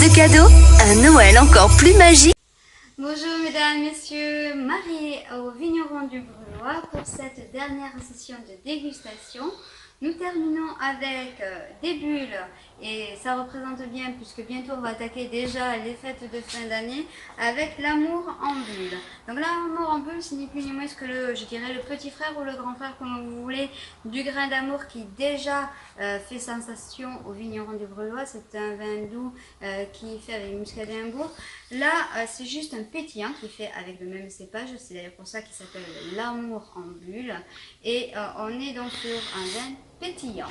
de cadeaux, un Noël encore plus magique. Bonjour mesdames, messieurs, Marie au Vigneron du Brûlois pour cette dernière session de dégustation. Nous terminons avec des bulles et ça représente bien puisque bientôt on va attaquer déjà les fêtes de fin d'année avec l'amour en bulle. Donc l'amour en bulle, c'est ni plus ni moins que je dirais le petit frère ou le grand frère comme vous voulez du grain d'amour qui déjà fait sensation au Vigneron du Brûlois. C'est un vin doux qui est fait avec muscadet Imbourg. Là c'est juste un pétillant qui est fait avec le même cépage, c'est d'ailleurs pour ça qu'il s'appelle l'amour en bulle et on est donc sur un vin pétillant.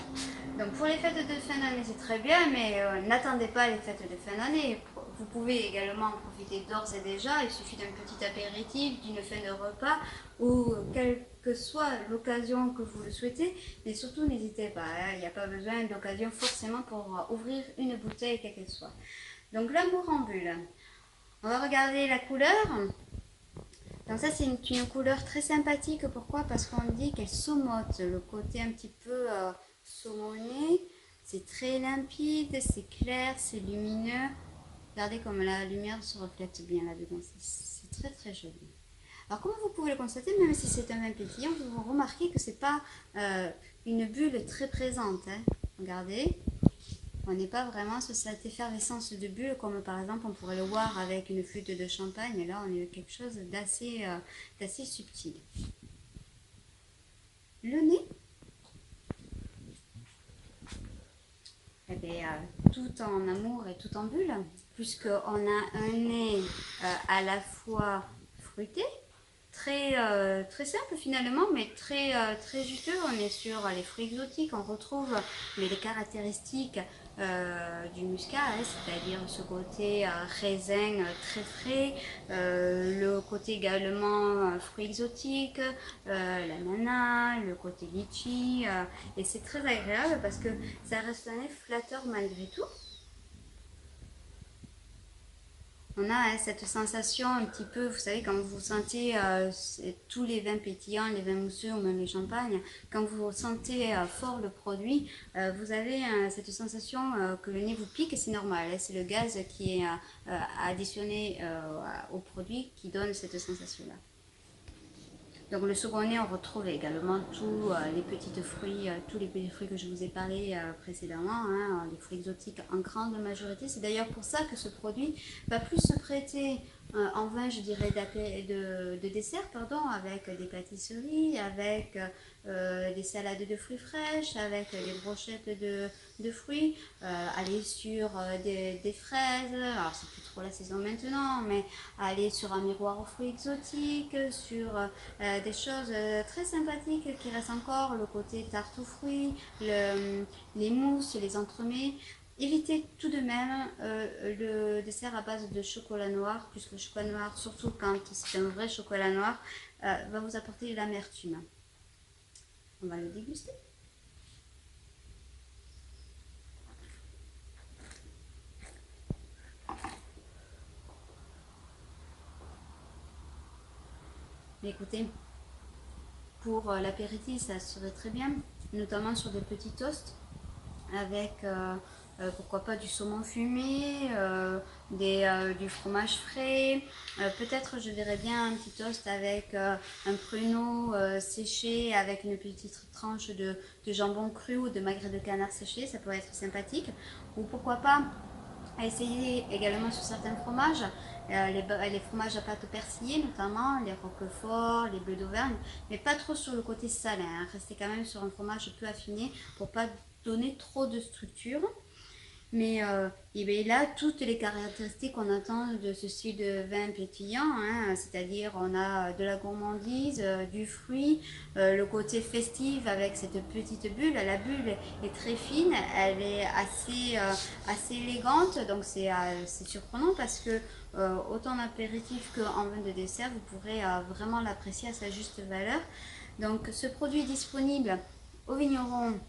Donc pour les fêtes de fin d'année c'est très bien, mais n'attendez pas les fêtes de fin d'année. Vous pouvez également en profiter d'ores et déjà, il suffit d'un petit apéritif, d'une fin de repas ou quelle que soit l'occasion que vous le souhaitez, mais surtout n'hésitez pas, hein, il n'y a pas besoin d'occasion forcément pour ouvrir une bouteille quelle qu'elle soit. Donc l'amour en bulle, on va regarder la couleur. Donc ça c'est une couleur très sympathique, pourquoi? Parce qu'on dit qu'elle saumote, le côté un petit peu saumoné, c'est très limpide, c'est clair, c'est lumineux. Regardez comme la lumière se reflète bien là-dedans, c'est très très joli. Alors comme vous pouvez le constater, même si c'est un vin pétillant, vous remarquez que c'est pas une bulle très présente, hein. Regardez. On n'est pas vraiment sur cette effervescence de bulles comme par exemple on pourrait le voir avec une flûte de champagne. Et là on est quelque chose d'assez subtil. Le nez, eh bien, tout en amour et tout en bulle, puisqu'on a un nez à la fois fruité, très simple finalement, mais très juteux. On est sur les fruits exotiques, on retrouve les caractéristiques du muscat, hein, c'est-à-dire ce côté raisin très frais, le côté également fruits exotiques, l'ananas, le côté litchi, et c'est très agréable parce que ça reste un nez flatteur malgré tout. On a cette sensation un petit peu, vous savez, quand vous sentez tous les vins pétillants, les vins mousseux ou même les champagnes, quand vous sentez fort le produit, vous avez cette sensation que le nez vous pique et c'est normal. Hein, c'est le gaz qui est additionné au produit qui donne cette sensation-là. Donc le second nez, on retrouve également tous les petits fruits que je vous ai parlé précédemment, hein, les fruits exotiques en grande majorité. C'est d'ailleurs pour ça que ce produit va plus se prêter en vin, je dirais, de dessert, pardon, avec des pâtisseries, avec des salades de fruits fraîches, avec des brochettes de fruits, aller sur des fraises, alors c'est plus trop la saison maintenant, mais aller sur un miroir aux fruits exotiques, sur des choses très sympathiques qui restent encore, le côté tarte aux fruits, les mousses, les entremets. Évitez tout de même le dessert à base de chocolat noir, puisque le chocolat noir, surtout quand c'est un vrai chocolat noir, va vous apporter de l'amertume. On va le déguster. Mais écoutez, pour l'apéritif, ça serait très bien, notamment sur des petits toasts avec pourquoi pas du saumon fumé, du fromage frais, peut-être je verrais bien un petit toast avec un pruneau séché avec une petite tranche de jambon cru ou de magret de canard séché, ça pourrait être sympathique. Ou pourquoi pas essayer également sur certains fromages, les fromages à pâte persillée notamment, les roquefort, les bleus d'Auvergne, mais pas trop sur le côté salin, hein. Restez quand même sur un fromage peu affiné pour pas donner trop de structure. Mais et bien là, toutes les caractéristiques qu'on attend de ce style de vin pétillant, hein, c'est-à-dire on a de la gourmandise, du fruit, le côté festif avec cette petite bulle. La bulle est très fine, elle est assez élégante, donc c'est surprenant parce que autant en apéritif qu'en vin de dessert, vous pourrez vraiment l'apprécier à sa juste valeur. Donc ce produit est disponible au vigneron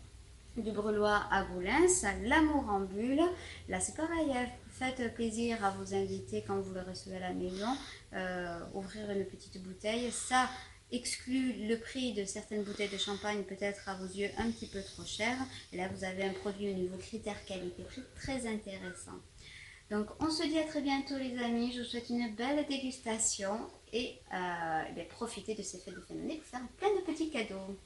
du Brûlois à Boulins, l'amour en bulle. Là c'est pareil, hein, faites plaisir à vos invités quand vous le recevez à la maison, ouvrir une petite bouteille, ça exclut le prix de certaines bouteilles de champagne peut-être à vos yeux un petit peu trop cher, et là vous avez un produit au niveau critère qualité-prix très intéressant. Donc on se dit à très bientôt les amis, je vous souhaite une belle dégustation et profitez de ces fêtes de fin d'année pour faire plein de petits cadeaux.